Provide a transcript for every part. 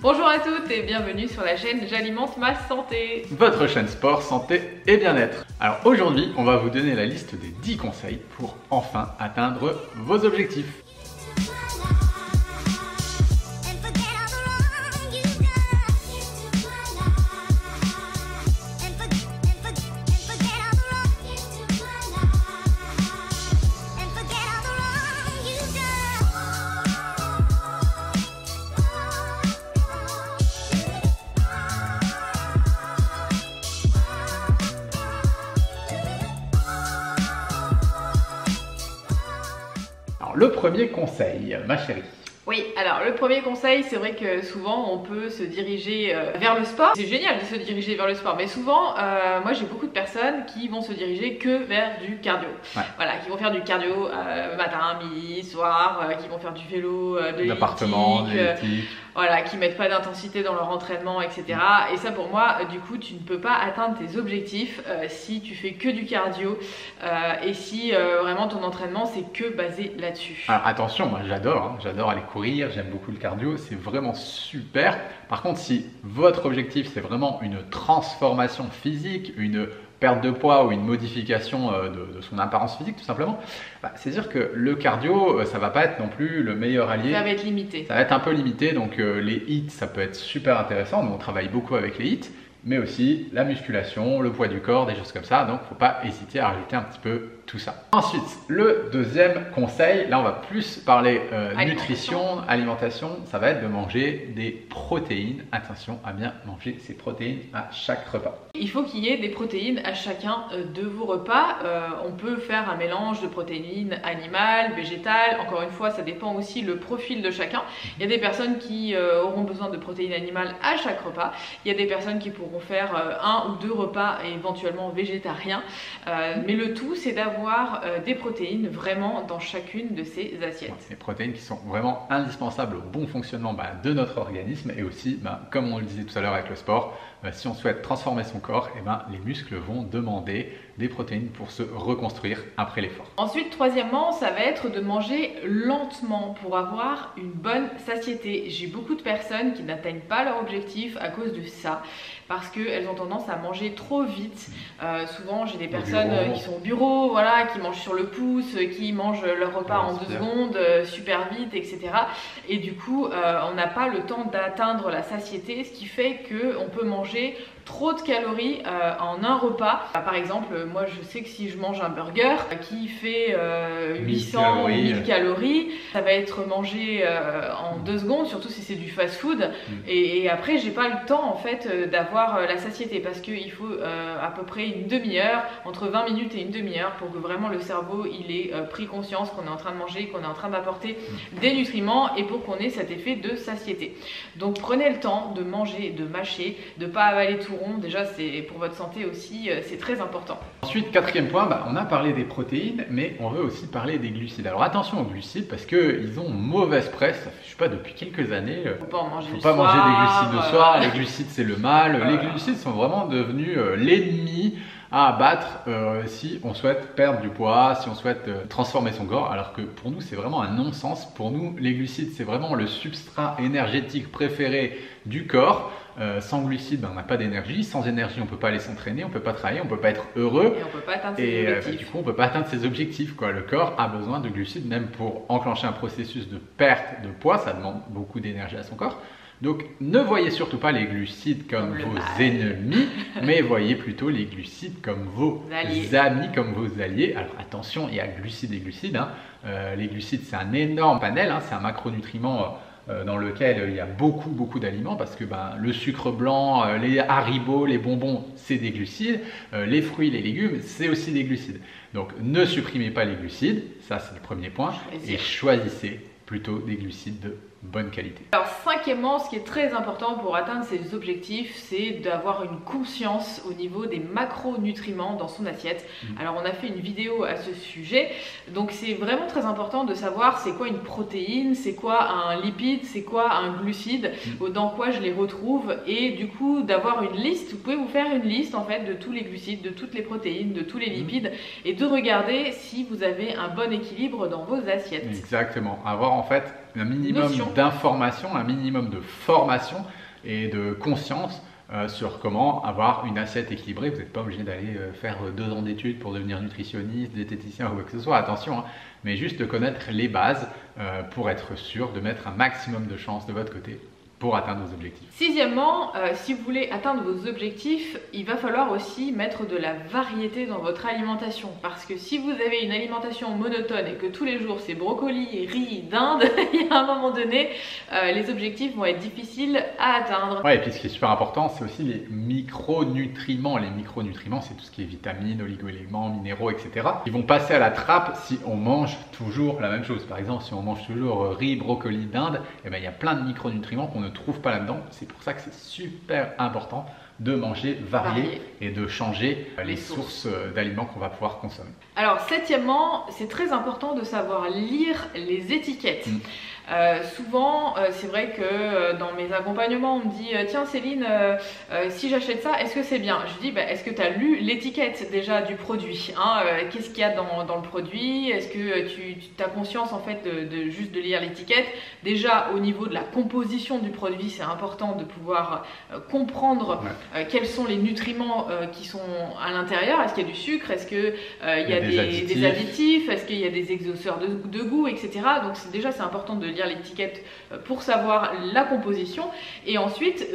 Bonjour à toutes et bienvenue sur la chaîne J'alimente ma santé. Votre chaîne sport, santé et bien-être. Alors aujourd'hui, on va vous donner la liste des 10 conseils pour enfin atteindre vos objectifs. Le premier conseil, ma chérie. Oui, alors le premier conseil, c'est vrai que souvent on peut se diriger vers le sport. C'est génial de se diriger vers le sport, mais souvent, moi j'ai beaucoup de personnes qui vont se diriger que vers du cardio. Ouais. Voilà, qui vont faire du cardio matin, midi, soir, qui vont faire du vélo, de l'elliptique. Voilà, qui mettent pas d'intensité dans leur entraînement, etc. Et ça pour moi, du coup, tu ne peux pas atteindre tes objectifs si tu fais que du cardio et si vraiment ton entraînement c'est que basé là-dessus. Alors attention, moi j'adore aller courir, j'aime beaucoup le cardio, c'est vraiment super. Par contre, si votre objectif c'est vraiment une transformation physique, une perte de poids ou une modification de son apparence physique tout simplement, c'est sûr que le cardio, ça va pas être non plus le meilleur allié. Ça va être limité. Ça va être un peu limité, donc les hits, ça peut être super intéressant. Nous, on travaille beaucoup avec les hits, mais aussi la musculation, le poids du corps, des choses comme ça. Donc, il ne faut pas hésiter à rajouter un petit peu tout ça. Ensuite, le deuxième conseil, là, on va plus parler nutrition, alimentation. Ça va être de manger des protéines. Attention à bien manger ces protéines à chaque repas. Il faut qu'il y ait des protéines à chacun de vos repas. On peut faire un mélange de protéines animales, végétales. Encore une fois, ça dépend aussi le profil de chacun. Il y a des personnes qui auront besoin de protéines animales à chaque repas. Il y a des personnes qui pourront faire un ou deux repas et éventuellement végétariens. Mais le tout, c'est d'avoir des protéines vraiment dans chacune de ces assiettes. Des protéines qui sont vraiment indispensables au bon fonctionnement de notre organisme et aussi, comme on le disait tout à l'heure avec le sport, si on souhaite transformer son corps, les muscles vont demander des protéines pour se reconstruire après l'effort. Ensuite, troisièmement, ça va être de manger lentement pour avoir une bonne satiété. J'ai beaucoup de personnes qui n'atteignent pas leur objectif à cause de ça, parce qu'elles ont tendance à manger trop vite. Souvent, j'ai des personnes qui sont au bureau, voilà, qui mangent sur le pouce, qui mangent leur repas en 2 secondes, super vite, etc. Et du coup, on n'a pas le temps d'atteindre la satiété, ce qui fait qu'on peut manger trop de calories en un repas. Par exemple, moi je sais que si je mange un burger qui fait 800 ou 1000 calories, ça va être mangé en 2 secondes, surtout si c'est du fast food. Et après, j'ai pas le temps en fait d'avoir la satiété parce qu'il faut à peu près une demi-heure, entre 20 minutes et une demi-heure pour que vraiment le cerveau il ait pris conscience qu'on est en train de manger, qu'on est en train d'apporter des nutriments et pour qu'on ait cet effet de satiété. Donc prenez le temps de manger, de mâcher, de pas avaler tout rond. Déjà c'est pour votre santé aussi, c'est très important. Ensuite, quatrième point, on a parlé des protéines, mais on veut aussi parler des glucides. Alors attention aux glucides parce qu'ils ont mauvaise presse. Ça fait, je sais pas, depuis quelques années. Faut pas en manger faut pas manger des glucides le soir. Les glucides c'est le mal. Les glucides sont vraiment devenus l'ennemi à abattre si on souhaite perdre du poids, si on souhaite transformer son corps, alors que pour nous c'est vraiment un non-sens. Pour nous les glucides c'est vraiment le substrat énergétique préféré du corps. Sans glucides, on n'a pas d'énergie. Sans énergie, on ne peut pas aller s'entraîner, on ne peut pas travailler, on ne peut pas être heureux. Et on ne peut pas atteindre ses objectifs. Du coup, on ne peut pas atteindre ses objectifs. Le corps a besoin de glucides, même pour enclencher un processus de perte de poids. Ça demande beaucoup d'énergie à son corps. Donc, ne voyez surtout pas les glucides comme vos ennemis, mais voyez plutôt les glucides comme vos amis, comme vos alliés. Alors, attention, il y a glucides et glucides. Les glucides, c'est un énorme panel. C'est un macronutriment dans lequel il y a beaucoup d'aliments parce que le sucre blanc, les haribots, les bonbons, c'est des glucides. Les fruits, les légumes, c'est aussi des glucides. Donc, ne supprimez pas les glucides. Ça, c'est le premier point. Et choisissez plutôt des glucides de bonne qualité. Alors cinquièmement, ce qui est très important pour atteindre ces objectifs, c'est d'avoir une conscience au niveau des macronutriments dans son assiette. Alors on a fait une vidéo à ce sujet, donc c'est vraiment très important de savoir c'est quoi une protéine, c'est quoi un lipide, c'est quoi un glucide, dans quoi je les retrouve, et du coup d'avoir une liste. Vous pouvez vous faire une liste en fait de tous les glucides, de toutes les protéines, de tous les lipides, et de regarder si vous avez un bon équilibre dans vos assiettes. Exactement, avoir en fait un minimum d'information, un minimum de formation et de conscience sur comment avoir une assiette équilibrée. Vous n'êtes pas obligé d'aller faire 2 ans d'études pour devenir nutritionniste, diététicien ou quoi que ce soit, attention, hein, mais juste de connaître les bases pour être sûr de mettre un maximum de chances de votre côté pour atteindre vos objectifs. Sixièmement, si vous voulez atteindre vos objectifs, il va falloir aussi mettre de la variété dans votre alimentation. Parce que si vous avez une alimentation monotone et que tous les jours c'est brocoli, riz, dinde, il y a un moment donné, les objectifs vont être difficiles à atteindre. Ouais, et puis ce qui est super important, c'est aussi les micronutriments. Les micronutriments, c'est tout ce qui est vitamines, oligo-éléments, minéraux, etc. Ils vont passer à la trappe si on mange toujours la même chose. Par exemple, si on mange toujours riz, brocoli, dinde, eh ben, il y a plein de micronutriments qu'on ne trouve pas là-dedans. C'est pour ça que c'est super important de manger varié et de changer les sources d'aliments qu'on va pouvoir consommer. Alors, septièmement, c'est très important de savoir lire les étiquettes. Souvent, c'est vrai que dans mes accompagnements, on me dit tiens Céline, si j'achète ça, est-ce que c'est bien? Je dis est-ce que tu as lu l'étiquette déjà du produit, hein, qu'est-ce qu'il y a dans le produit? Est-ce que tu as conscience en fait de juste de lire l'étiquette? Déjà au niveau de la composition du produit, c'est important de pouvoir comprendre quels sont les nutriments qui sont à l'intérieur. Est-ce qu'il y a du sucre? Est-ce qu'il y a des additifs? Est-ce qu'il y a des exhausteurs de goût, etc. Donc déjà c'est important de lire l'étiquette pour savoir la composition et ensuite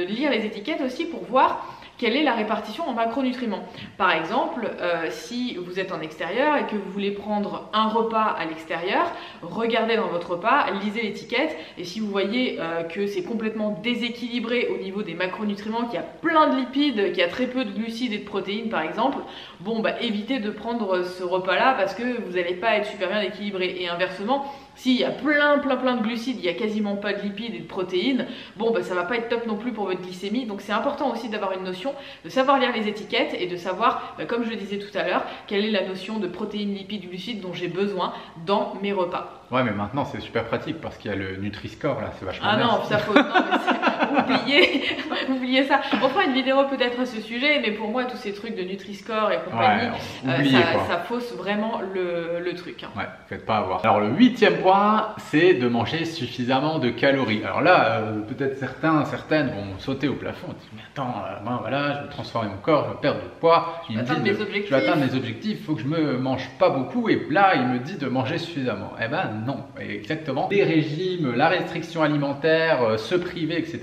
lire les étiquettes aussi pour voir quelle est la répartition en macronutriments. Par exemple, si vous êtes en extérieur et que vous voulez prendre un repas à l'extérieur, regardez dans votre repas, lisez l'étiquette et si vous voyez que c'est complètement déséquilibré au niveau des macronutriments, qu'il y a plein de lipides, qu'il y a très peu de glucides et de protéines par exemple, bon évitez de prendre ce repas-là parce que vous n'allez pas être super bien équilibré. Et inversement, s'il y a plein de glucides, il n'y a quasiment pas de lipides et de protéines, bon ça va pas être top non plus pour votre glycémie. Donc c'est important aussi d'avoir une notion, de savoir lire les étiquettes et de savoir, comme je le disais tout à l'heure, quelle est la notion de protéines, lipides, glucides dont j'ai besoin dans mes repas. Ouais, mais maintenant c'est super pratique parce qu'il y a le Nutri-Score là, c'est vachement bien. Ah non, ça faut, non, mais oubliez ça. On fera une vidéo peut-être à ce sujet, mais pour moi tous ces trucs de Nutri-Score et compagnie, ça fausse vraiment le truc. Hein. Ouais, faites pas avoir. Alors le 8e point, c'est de manger suffisamment de calories. Alors là, peut-être certaines vont sauter au plafond. Mais attends, moi voilà, je veux transformer mon corps, je veux perdre du poids. Il me dit je veux atteindre mes objectifs, il faut que je me mange pas beaucoup. Et là, il me dit de manger suffisamment. Eh ben non, exactement. Les régimes, la restriction alimentaire, se priver, etc.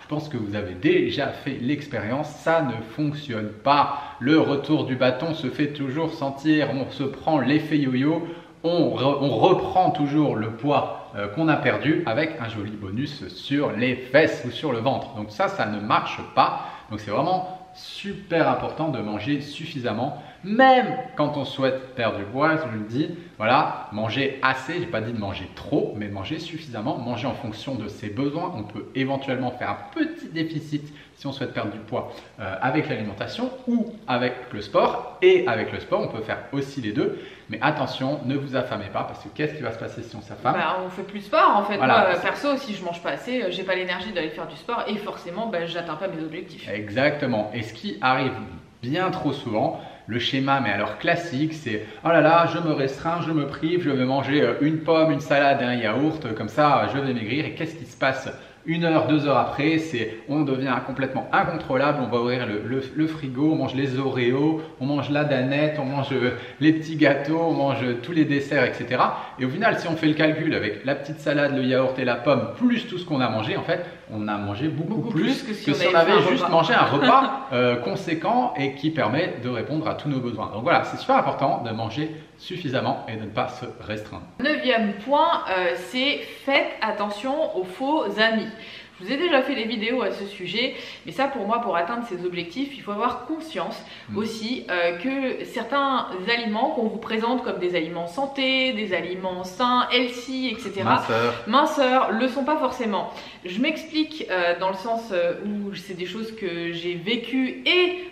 Je pense que vous avez déjà fait l'expérience, ça ne fonctionne pas. Le retour du bâton se fait toujours sentir, on se prend l'effet yo-yo, on reprend toujours le poids qu'on a perdu avec un joli bonus sur les fesses ou sur le ventre. Donc ça ne marche pas. Donc c'est vraiment super important de manger suffisamment, même quand on souhaite perdre du poids. Je le dis, voilà, manger assez, j'ai pas dit de manger trop, mais manger suffisamment, manger en fonction de ses besoins. On peut éventuellement faire un petit déficit si on souhaite perdre du poids avec l'alimentation ou avec le sport. Et avec le sport, on peut faire aussi les deux. Mais attention, ne vous affamez pas parce que qu'est-ce qui va se passer si on s'affame? On fait plus de sport en fait. Voilà. Moi, perso, si je mange pas assez, j'ai pas l'énergie d'aller faire du sport et forcément, j'atteins pas mes objectifs. Exactement. Et ce qui arrive bien trop souvent, le schéma, mais alors classique, c'est oh là là, je me restreins, je me prive, je vais manger une pomme, une salade et un yaourt, comme ça je vais maigrir. Et qu'est-ce qui se passe 1 heure, 2 heures après? On devient complètement incontrôlable. On va ouvrir le frigo, on mange les Oreos, on mange la danette, on mange les petits gâteaux, on mange tous les desserts, etc. Et au final, si on fait le calcul avec la petite salade, le yaourt et la pomme, plus tout ce qu'on a mangé, en fait, on a mangé beaucoup plus que si on avait juste mangé un repas conséquent et qui permet de répondre à tous nos besoins. Donc voilà, c'est super important de manger suffisamment et de ne pas se restreindre. 9e point, c'est faites attention aux faux amis. Je vous ai déjà fait des vidéos à ce sujet, mais ça pour moi, pour atteindre ces objectifs, il faut avoir conscience aussi que certains aliments qu'on vous présente comme des aliments santé, des aliments sains, healthy, etc. Minceur, le sont pas forcément. Je m'explique dans le sens où c'est des choses que j'ai vécues et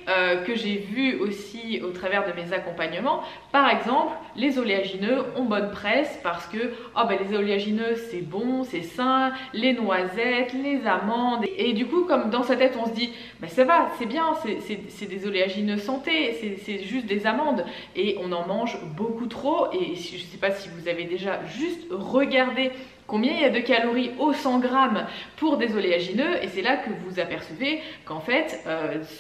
que j'ai vues aussi au travers de mes accompagnements. Par exemple, les oléagineux ont bonne presse parce que les oléagineux c'est bon, c'est sain, les noisettes, les amandes, et du coup comme dans sa tête on se dit ça va, c'est bien, c'est des oléagineux santé, c'est juste des amandes, et on en mange beaucoup trop. Et je sais pas si vous avez déjà juste regardé combien il y a de calories au 100 grammes pour des oléagineux, et c'est là que vous apercevez qu'en fait,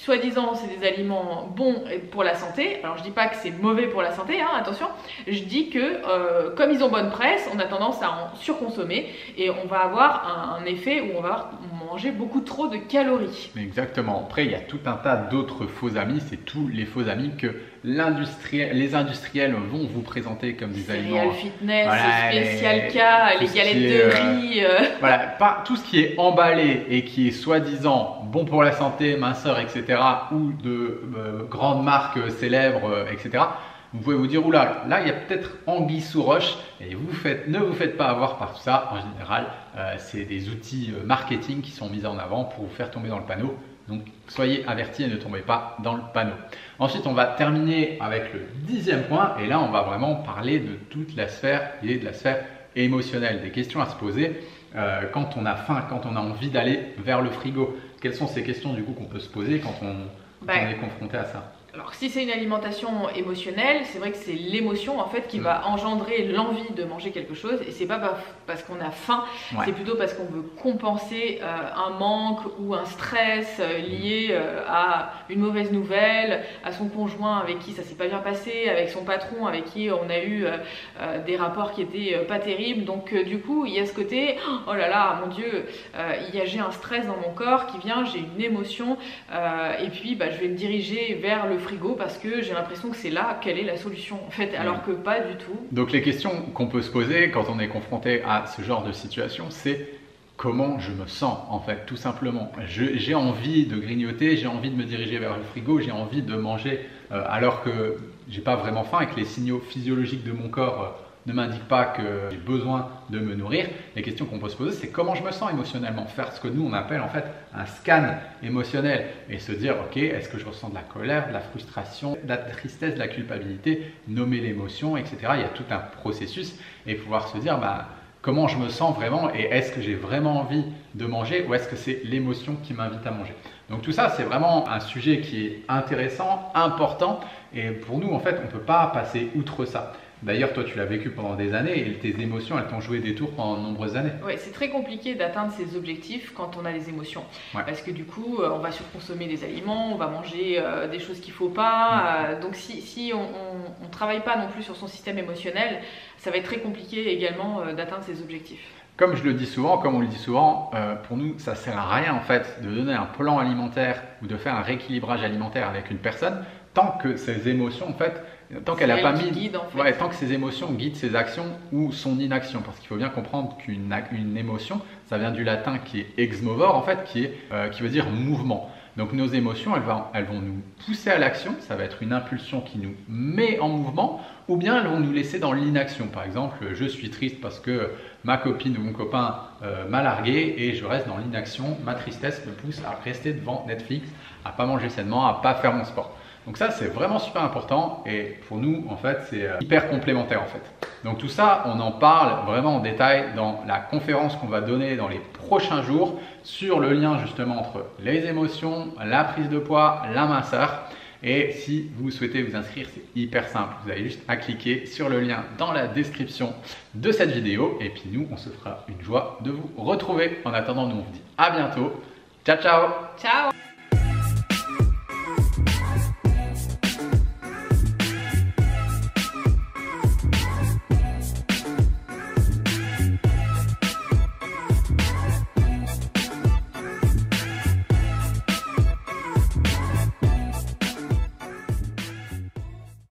soi-disant, c'est des aliments bons pour la santé. Alors je dis pas que c'est mauvais pour la santé, hein, attention, je dis que comme ils ont bonne presse, on a tendance à en surconsommer et on va avoir un effet où on va manger beaucoup trop de calories. Exactement. Après, il y a tout un tas d'autres faux amis, c'est tous les faux amis que les industriels vont vous présenter comme des aliments. Céréales fitness, voilà, spécial K, les galettes de riz. Voilà, pas tout ce qui est emballé et qui est soi-disant bon pour la santé, minceur, etc. ou de grandes marques célèbres, etc. Vous pouvez vous dire, oula, là il y a peut-être anguille sous roche, et ne vous faites pas avoir par tout ça. En général, c'est des outils marketing qui sont mis en avant pour vous faire tomber dans le panneau. Donc soyez avertis et ne tombez pas dans le panneau. Ensuite, on va terminer avec le 10e point, et là on va vraiment parler de toute la sphère et de la sphère émotionnelle, des questions à se poser quand on a faim, quand on a envie d'aller vers le frigo. Quelles sont ces questions du coup qu'on peut se poser quand on est confronté à ça? Alors si c'est une alimentation émotionnelle, c'est vrai que c'est l'émotion en fait qui va engendrer l'envie de manger quelque chose, et c'est pas parce qu'on a faim, c'est plutôt parce qu'on veut compenser un manque ou un stress lié à une mauvaise nouvelle, à son conjoint avec qui ça s'est pas bien passé, avec son patron avec qui on a eu des rapports qui étaient pas terribles. Donc du coup il y a ce côté oh là là mon Dieu, j'ai un stress dans mon corps qui vient, j'ai une émotion et puis je vais me diriger vers le frigo parce que j'ai l'impression que c'est là quelle est la solution en fait, alors que pas du tout. Donc les questions qu'on peut se poser quand on est confronté à ce genre de situation, c'est comment je me sens en fait, tout simplement. J'ai envie de grignoter, j'ai envie de me diriger vers le frigo, j'ai envie de manger alors que j'ai pas vraiment faim et que les signaux physiologiques de mon corps ne m'indiquent pas que j'ai besoin de me nourrir. Les questions qu'on peut se poser, c'est comment je me sens émotionnellement. Faire ce que nous on appelle en fait un scan émotionnel et se dire ok, est-ce que je ressens de la colère, de la frustration, de la tristesse, de la culpabilité, nommer l'émotion, etc. Il y a tout un processus et pouvoir se dire comment je me sens vraiment et est-ce que j'ai vraiment envie de manger ou est-ce que c'est l'émotion qui m'invite à manger. Donc tout ça, c'est vraiment un sujet qui est intéressant, important, et pour nous, en fait, on ne peut pas passer outre ça. D'ailleurs, toi, tu l'as vécu pendant des années et tes émotions, elles t'ont joué des tours pendant de nombreuses années. Oui, c'est très compliqué d'atteindre ses objectifs quand on a les émotions. Parce que du coup, on va surconsommer des aliments, on va manger des choses qu'il ne faut pas. Donc si on ne travaille pas non plus sur son système émotionnel, ça va être très compliqué également d'atteindre ses objectifs. Comme je le dis souvent, comme on le dit souvent, pour nous, ça ne sert à rien en fait de donner un plan alimentaire ou de faire un rééquilibrage alimentaire avec une personne tant que ses émotions en fait, tant qu'elle n'a pas mis, tant que ses émotions guident ses actions ou son inaction. Parce qu'il faut bien comprendre qu'une émotion, ça vient du latin qui est ex movor en fait, qui veut dire mouvement. Donc nos émotions, elles vont nous pousser à l'action, ça va être une impulsion qui nous met en mouvement, ou bien elles vont nous laisser dans l'inaction. Par exemple, je suis triste parce que ma copine ou mon copain m'a largué et je reste dans l'inaction. Ma tristesse me pousse à rester devant Netflix, à pas manger sainement, à pas faire mon sport. Donc ça, c'est vraiment super important et pour nous, en fait, c'est hyper complémentaire en fait. Donc tout ça, on en parle vraiment en détail dans la conférence qu'on va donner dans les prochains jours sur le lien justement entre les émotions, la prise de poids, la minceur. Et si vous souhaitez vous inscrire, c'est hyper simple. Vous avez juste à cliquer sur le lien dans la description de cette vidéo. Et puis nous, on se fera une joie de vous retrouver. En attendant, nous on vous dit à bientôt. Ciao, ciao! Ciao!